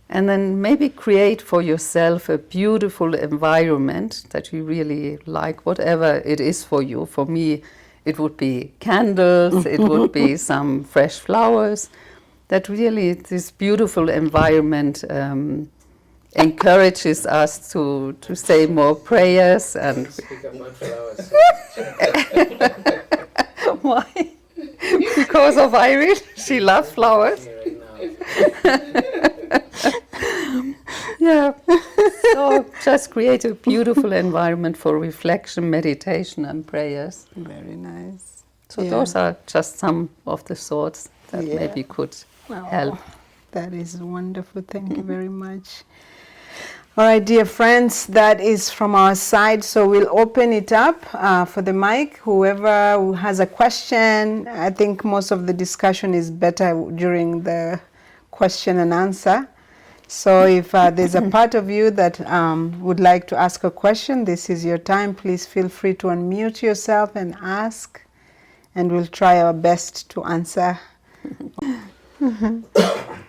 And then maybe create for yourself a beautiful environment that you really like, whatever it is for you. For me, it would be candles, it would be some fresh flowers. That really, this beautiful environment encourages us to say more prayers. And Speak about flowers. why? Because of Irene, she loves flowers. Yeah, so just create a beautiful environment for reflection, meditation, and prayers. Very nice. So those are just some of the thoughts that Yeah. maybe could help. That is wonderful. Thank you very much. All right, dear friends, that is from our side. So we'll open it up for the mic. Whoever has a question, I think most of the discussion is better during the question and answer. So if there's a part of you that would like to ask a question, this is your time. Please feel free to unmute yourself and ask, and we'll try our best to answer.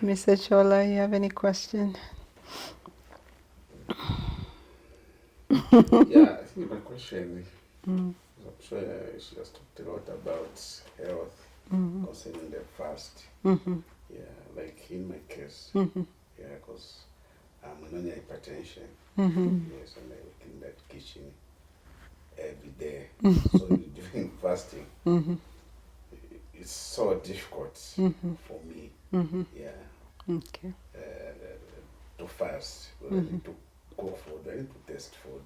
Mr. Chola, you have any question? Yeah, I think my question I'm sure she has talked a lot about health concerning the fast. Yeah, like in my case, yeah, because I'm on hypertension. Yes, and I work in that kitchen every day. So during fasting, it's so difficult for me. Yeah. Okay. To fast. Well, I need to go food. I need to taste food.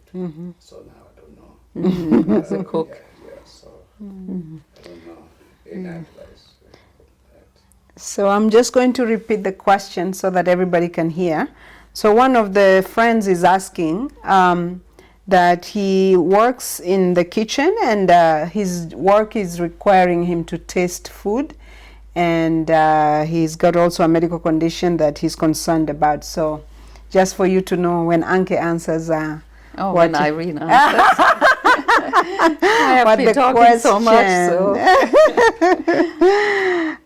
So now I don't know. As a cook. Yeah, so I don't know. Any advice? So I'm just going to repeat the question so that everybody can hear. So one of the friends is asking that he works in the kitchen, and his work is requiring him to taste food, and he's got also a medical condition that he's concerned about. So just for you to know, when Anke answers When Irene answers. I have been talking so much, so.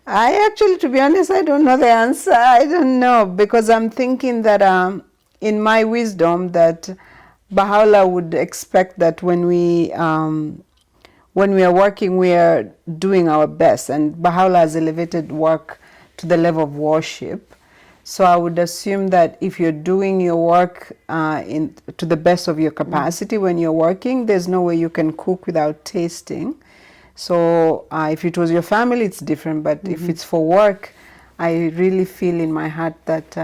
I actually, to be honest, I don't know the answer. I don't know, because I'm thinking that in my wisdom that Baha'u'llah would expect that when we are working, we are doing our best, and Baha'u'llah has elevated work to the level of worship. So I would assume that if you're doing your work to the best of your capacity when you're working, there's no way you can cook without tasting. So if it was your family, it's different. But if it's for work, I really feel in my heart that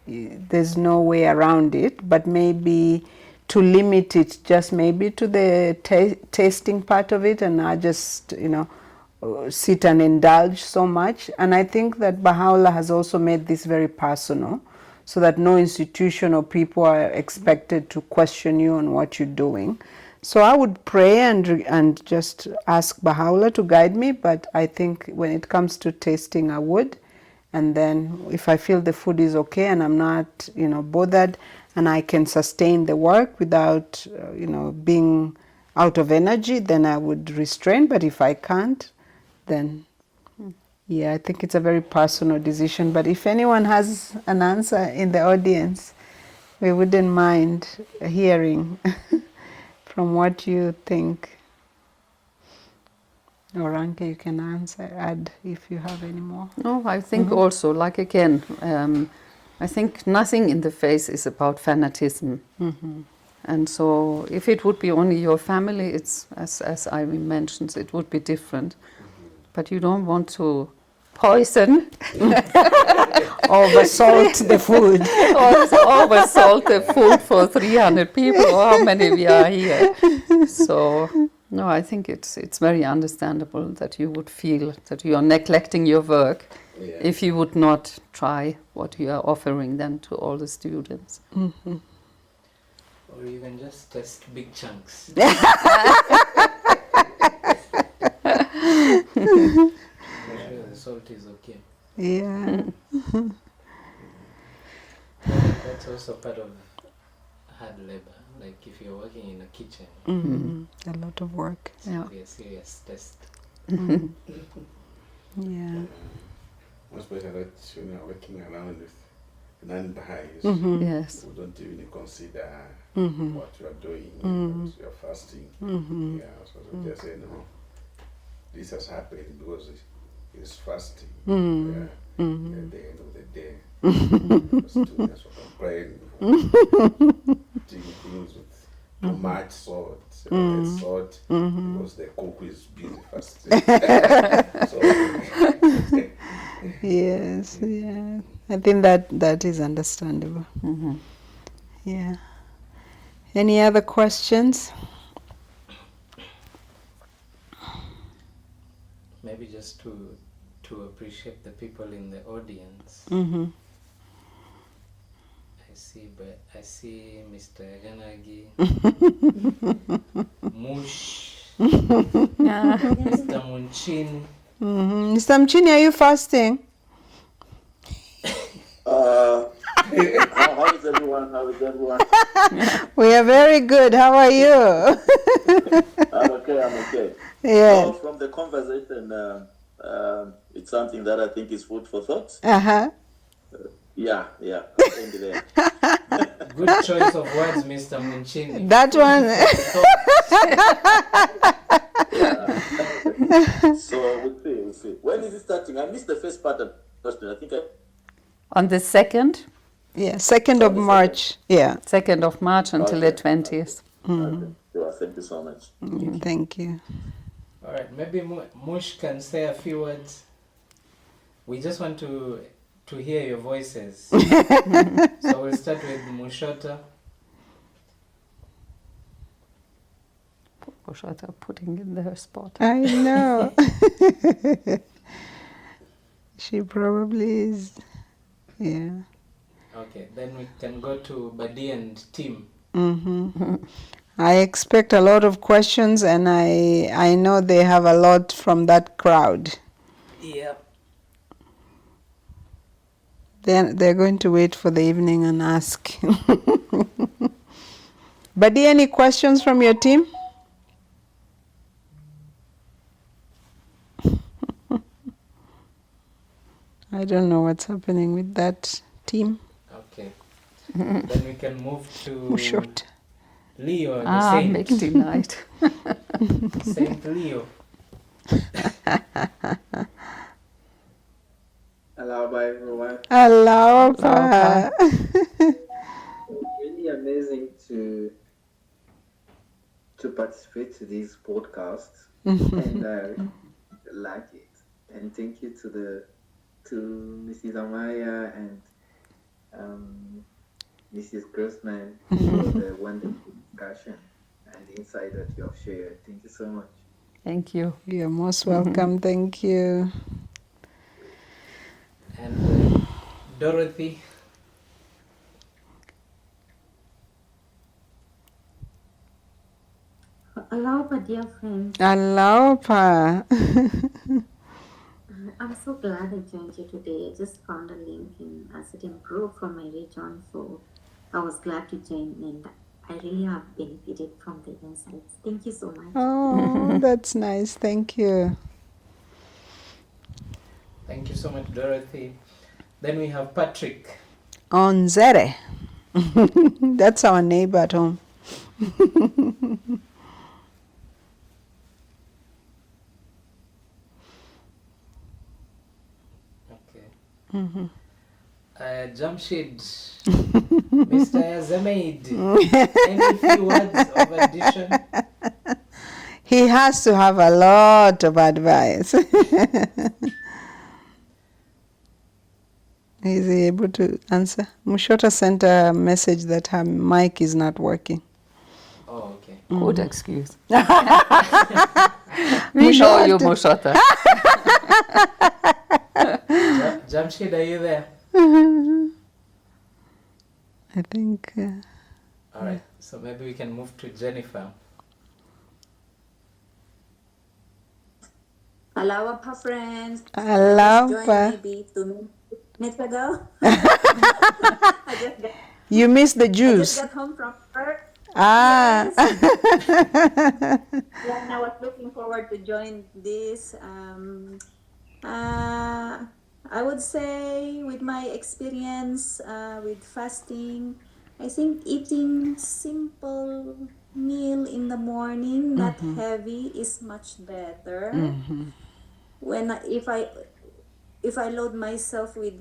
there's no way around it. But maybe to limit it just maybe to the tasting part of it, and not just, sit and indulge so much. And I think that Baha'u'llah has also made this very personal, so that no institution or people are expected to question you on what you're doing. So I would pray and just ask Baha'u'llah to guide me, but I think when it comes to tasting, I would. And then if I feel the food is okay and I'm not, bothered, and I can sustain the work without, being out of energy, then I would restrain. But if I can't, then yeah, I think it's a very personal decision. But if anyone has an answer in the audience, we wouldn't mind hearing from what you think. Or Anke, you can add if you have any more. No, I think also, like again, I think nothing in the faith is about fanatism. And so if it would be only your family, it's, as Irene mentions, it would be different. But you don't want to poison Oversalt the food. oversalt the food for 300 people, or how many we are here. So, no, I think it's very understandable that you would feel that you are neglecting your work if you would not try what you are offering then to all the students. Or even just test big chunks. Sure the salt is okay. Yeah. That's also part of hard labor. Like if you're working in a kitchen, A lot of work. it's really a serious test. Yeah. Most better that when you're working around with non-Baha'is, Yes. who don't even consider what you are doing, because you are fasting. Yeah, so they just say, no, this has happened because it's fasting. Yeah. At the end of the day, the students will complain doing things with too much salt, less salt, because the cook is busy fasting. So, Yes, yeah. I think that is understandable. Yeah. Any other questions? Maybe just to appreciate the people in the audience. I see Mr. Ganagi, Mush, Mr. Munchin. Mr. Mchini, are you fasting? How is everyone? How is everyone? We are very good. How are you? I'm okay. Yeah. So from the conversation, it's something that I think is food for thought. Uh-huh. Yeah. I think there. Good choice of words, Mr. Munchin. That one. So we'll see. When is it starting? I missed the first part of the question. I think On the 2nd? Yeah, 2nd of March. Yeah. 2nd of March until the 20th. Okay. Thank you so much. Thank you. All right, maybe Mush can say a few words. We just want to hear your voices. So we'll start with Mushota. Mushota putting in the spot. I know. She probably is. Yeah. Okay, then we can go to Badi and Tim. I expect a lot of questions, and I know they have a lot from that crowd. Yeah. Then they're going to wait for the evening and ask. Badi, any questions from your team? I don't know what's happening with that team. Okay. Then we can move to Short. Leo, the Saint. Mixed night. Saint Leo. Hello, everyone. Hello. Really amazing to participate to these podcasts, and I like it. And thank you to Mrs. Amaya and Mrs. Grossmann for the wonderful discussion and the insight that you have shared. Thank you so much. Thank you. You're most welcome. Thank you. And Dorothy. Aloha, dear friends. Aloha. I'm so glad I joined you today. I just found a link in a certain group from my region, so I was glad to join, and I really have benefited from the insights. Thank you so much. Oh, that's nice. Thank you. Thank you so much, Dorothy. Then we have Patrick. Onzere. That's our neighbor at home. Okay. Jamshid, Mr. Yazamaid, any few words of addition? He has to have a lot of advice. Is he able to answer? Mushota sent a message that her mic is not working. Oh, okay. Good excuse. We know you, Mushota. Jamshid, are you there? I think. All right. So maybe we can move to Jennifer. Hello, Appa friends. Hello, I just joined maybe 2 minutes ago. You missed the I just juice. got home from work. Ah. Yes. Yeah, and I was looking forward to join this. I would say with my experience with fasting, I think eating simple meal in the morning, not heavy, is much better. When if I load myself with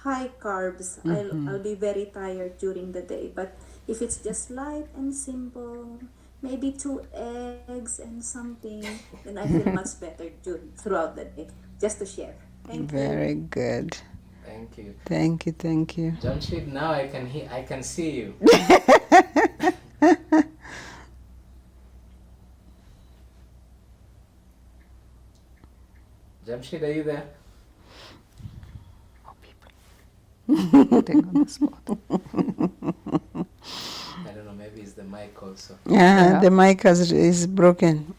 high carbs, I'll be very tired during the day. But if it's just light and simple, maybe 2 eggs and something, then I feel much better throughout the day. Just to share. Thank you. Very good. Thank you. Thank you, thank you. Jamshid, now I can see you. Jamshid, are you there? Putting on the spot. I don't know, maybe it's the mic also. Yeah, the mic is broken.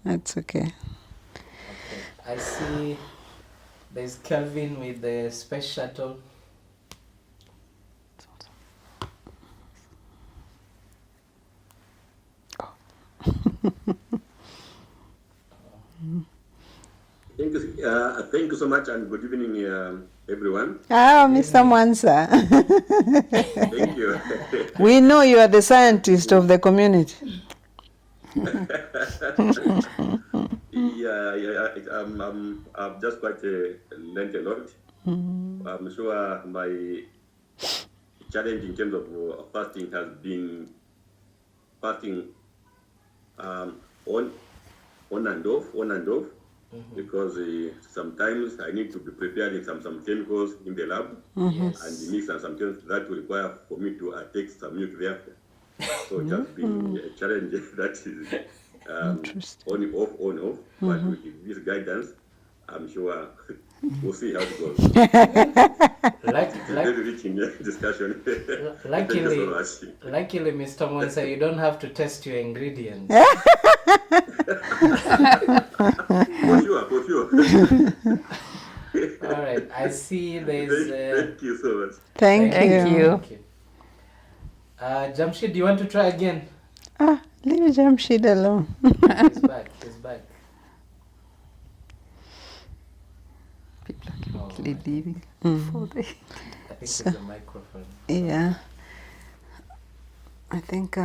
That's okay. Okay. I see there's Kelvin with the space shuttle. Thank you so much, and good evening, everyone. Ah, Mr. Mwansa. Thank you. We know you are the scientist of the community. I've just quite learned a lot. I'm sure my challenge in terms of fasting has been fasting on and off. Because sometimes I need to be preparing some chemicals in the lab and mix and some chemicals that will require for me to take some milk there. So it has been a challenge that is on off. But with this guidance, I'm sure we'll see how it goes. Very rich in discussion. Luckily, Mr. Monsa, you don't have to test your ingredients. For sure. All right, I see there's... Thank you so much. Thank you. Jamshid, do you want to try again? Leave Jamshid alone. He's back. People are quickly leaving. I think it's the microphone. Yeah. I think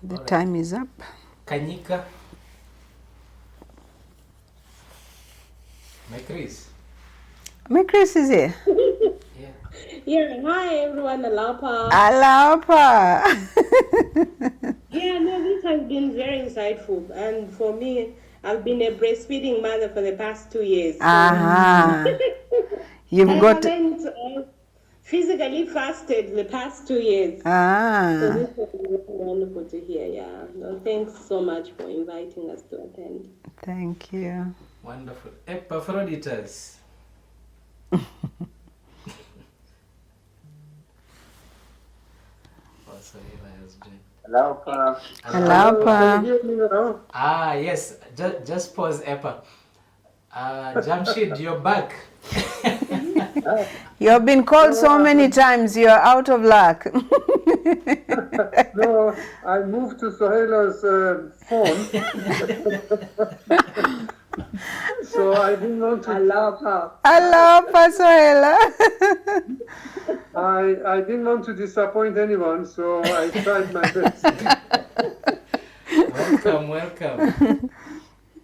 the time is up. Kanyika. My Chris is here. Yeah, hi everyone, Alapa. Yeah, no, this has been very insightful. And for me, I've been a breastfeeding mother for the past 2 years. So You've I got... haven't physically fasted the past 2 years. So this was wonderful to hear, yeah. No, thanks so much for inviting us to attend. Thank you. Wonderful. Epaphroditus. Hello, Pa. Hello, Pa. Ah, yes. Just pause, Epa. Jamshid, you're back. You have been called so many times, you are out of luck. No, I moved to Sohela's phone. So I didn't want to... Hello, Pa Sohela. I didn't want to disappoint anyone, so I tried my best. Welcome.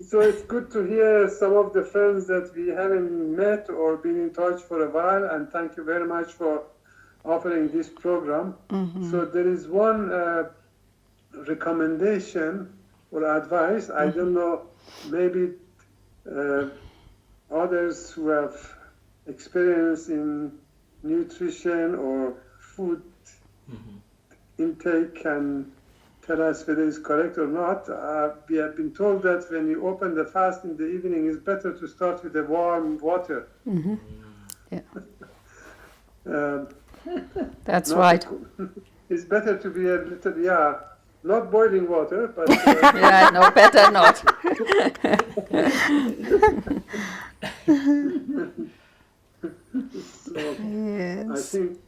So it's good to hear some of the friends that we haven't met or been in touch for a while, and thank you very much for offering this program. So there is one recommendation or advice. I don't know, maybe others who have experience in nutrition or food intake can tell us whether it's correct or not. We have been told that when you open the fast in the evening, it's better to start with the warm water. Yeah. That's right. It's better to be a little, not boiling water, but... yeah, no, better not. So Yes. I think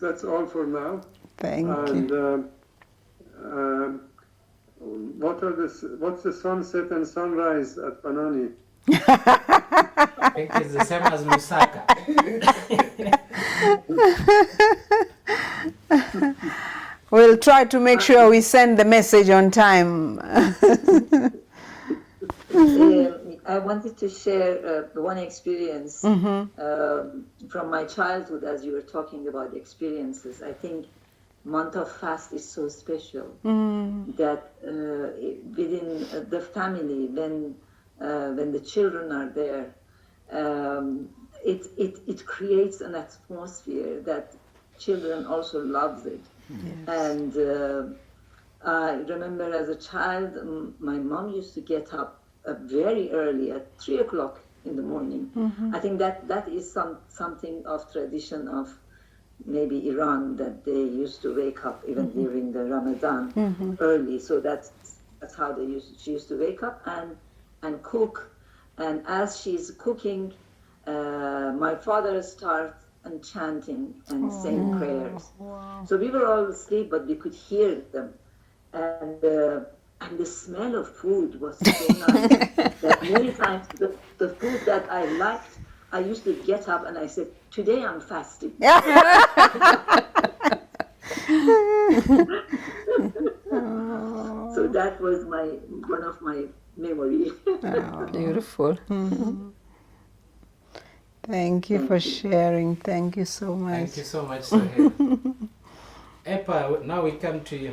that's all for now. Thank and, you. What's the sunset and sunrise at Banani? I think it's the same as Lusaka. We'll try to make sure we send the message on time. I wanted to share one experience from my childhood as you were talking about experiences. I think month of fast is so special that within the family, when the children are there, it creates an atmosphere that children also loves it. Yes. And I remember as a child, my mom used to get up very early at 3 o'clock in the morning. I think that is something of tradition of maybe Iran, that they used to wake up even during the Ramadan early. So that's how she used to wake up and cook. And as she's cooking, my father starts and chanting and saying prayers. Wow. So we were all asleep, but we could hear them. And the smell of food was so nice that many times the food that I liked, I used to get up and I said, today I'm fasting. So that was one of my memories. Beautiful. Thank you for sharing. Thank you so much. Thank you so much, Sohail. Epa, now we come to you.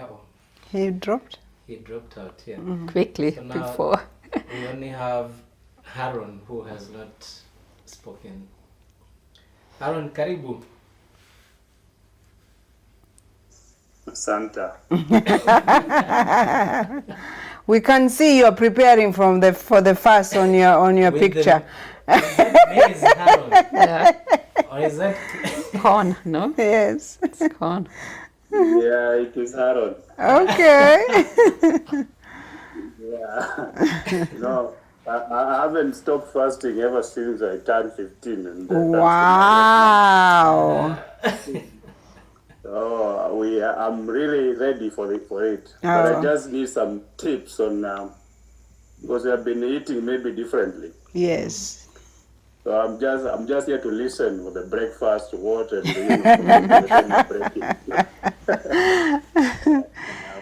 Oh. He dropped? He dropped out, yeah. Quickly, so now before. We only have Haron who has not spoken. Haron, karibu. Santa. We can see you're preparing for the fast on your picture. Is that maize, Haron? Yeah. Or is that corn? No. Yes. It's corn. Yeah, it is Haron. Okay. Yeah. No, I haven't stopped fasting ever since I turned 15. And wow. So I'm really ready for it. But I just need some tips on because I've been eating maybe differently. Yes. So I'm just here to listen for the breakfast, what and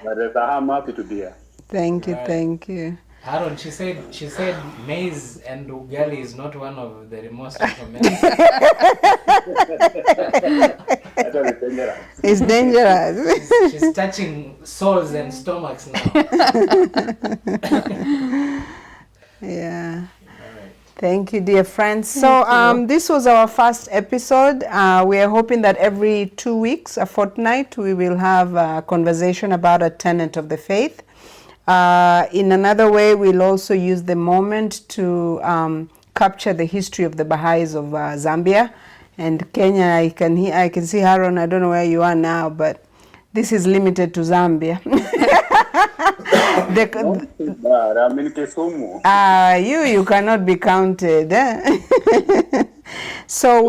but I'm happy to be here. Thank you, thank you. Haron, she said maize and ugali is not one of the most recommended. It's dangerous. She's touching souls and stomachs now. Yeah. Thank you, dear friends. So this was our first episode. We are hoping that every 2 weeks, a fortnight, we will have a conversation about a tenet of the faith. In another way, we'll also use the moment to capture the history of the Baha'is of Zambia and Kenya. I can see Haron. I don't know where you are now, but this is limited to Zambia. I'm in Kisumu. You cannot be counted. So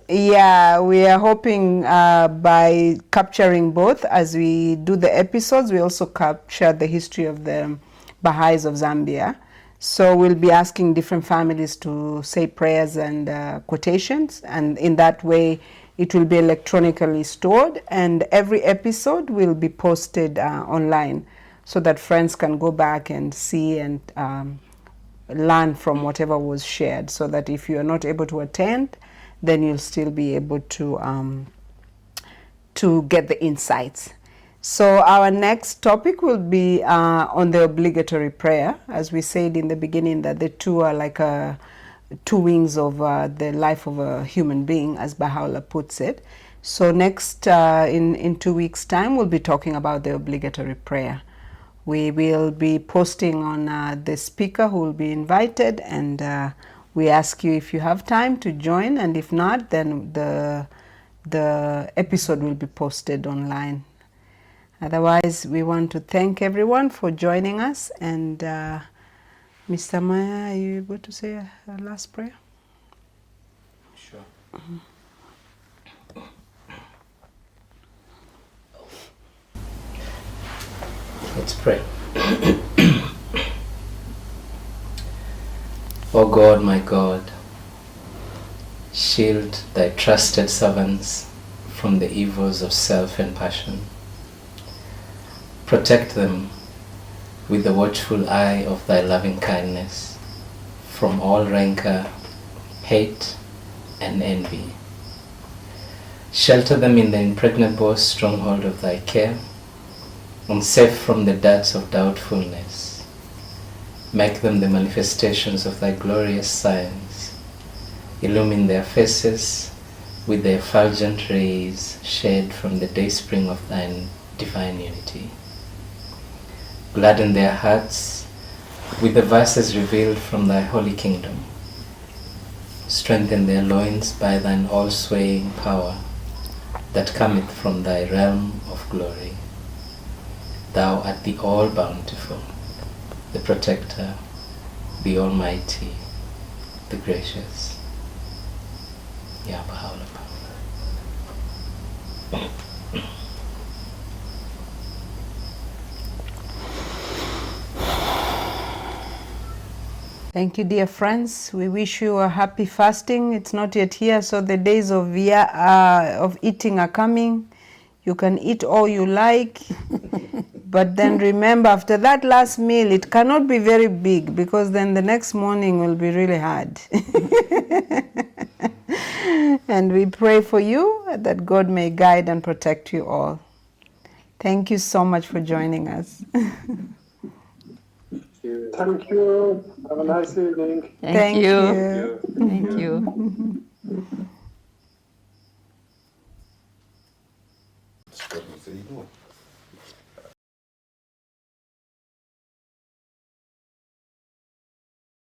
we are hoping by capturing both as we do the episodes, we also capture the history of the Baha'is of Zambia. So we'll be asking different families to say prayers and quotations, and in that way it will be electronically stored, and every episode will be posted online so that friends can go back and see and learn from whatever was shared, so that if you are not able to attend, then you'll still be able to get the insights. So our next topic will be on the obligatory prayer. As we said in the beginning, that the two are like two wings of the life of a human being, as Baha'u'llah puts it. So next, in 2 weeks' time, we'll be talking about the obligatory prayer. We will be posting on the speaker who will be invited, and we ask you if you have time to join, and if not, then the episode will be posted online. Otherwise, we want to thank everyone for joining us, and Mr. Maya, are you able to say a last prayer? Sure. Let's pray. O God, my God, shield thy trusted servants from the evils of self and passion. Protect them with the watchful eye of thy loving kindness from all rancor, hate, and envy. Shelter them in the impregnable stronghold of thy care, and safe from the darts of doubtfulness. Make them the manifestations of thy glorious signs. Illumine their faces with the effulgent rays shed from the dayspring of thine divine unity. Gladden their hearts with the verses revealed from thy holy kingdom. Strengthen their loins by thine all-swaying power that cometh from thy realm of glory. Thou art the all-bountiful, the protector, the almighty, the gracious. Ya Baha'u'llah. Thank you, dear friends. We wish you a happy fasting. It's not yet here, so the days of eating are coming. You can eat all you like, but then remember, after that last meal, it cannot be very big, because then the next morning will be really hard. And we pray for you that God may guide and protect you all. Thank you so much for joining us. Thank you. Have a nice evening. Thank you. Thank you. What was he doing?